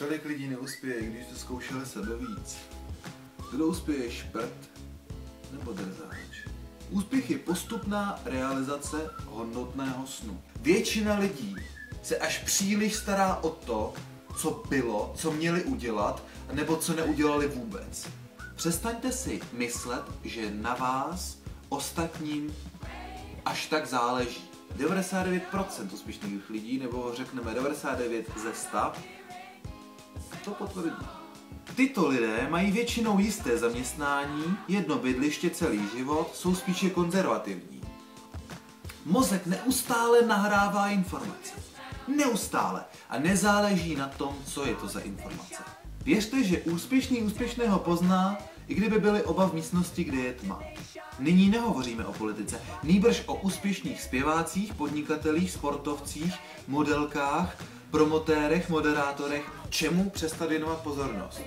tolik lidí neuspěje, když to zkoušeli sebe víc. Kdo uspěje, šprt nebo drzáč? Úspěch je postupná realizace hodnotného snu. Většina lidí se až příliš stará o to, co bylo, co měli udělat, nebo co neudělali vůbec. Přestaňte si myslet, že na vás ostatním až tak záleží. 99% úspěšných lidí, nebo řekneme 99 ze 100, to potvrdí. Tyto lidé mají většinou jisté zaměstnání, jedno bydliště celý život, jsou spíše konzervativní. Mozek neustále nahrává informace. Neustále. A nezáleží na tom, co je to za informace. Věřte, že úspěšný úspěšného pozná, i kdyby byly oba v místnosti, kde je tma. Nyní nehovoříme o politice, nýbrž o úspěšných zpěvácích, podnikatelích, sportovcích, modelkách, promotérech, moderátorech. Čemu přestat věnovat pozornost?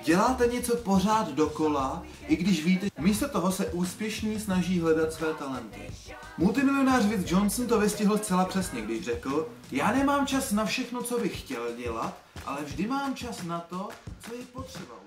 Děláte něco pořád dokola, i když víte, místo toho se úspěšní snaží hledat své talenty. Multimilionář Wade Johnson to vystihl zcela přesně, když řekl: já nemám čas na všechno, co bych chtěl dělat, ale vždy mám čas na to, co je potřeba.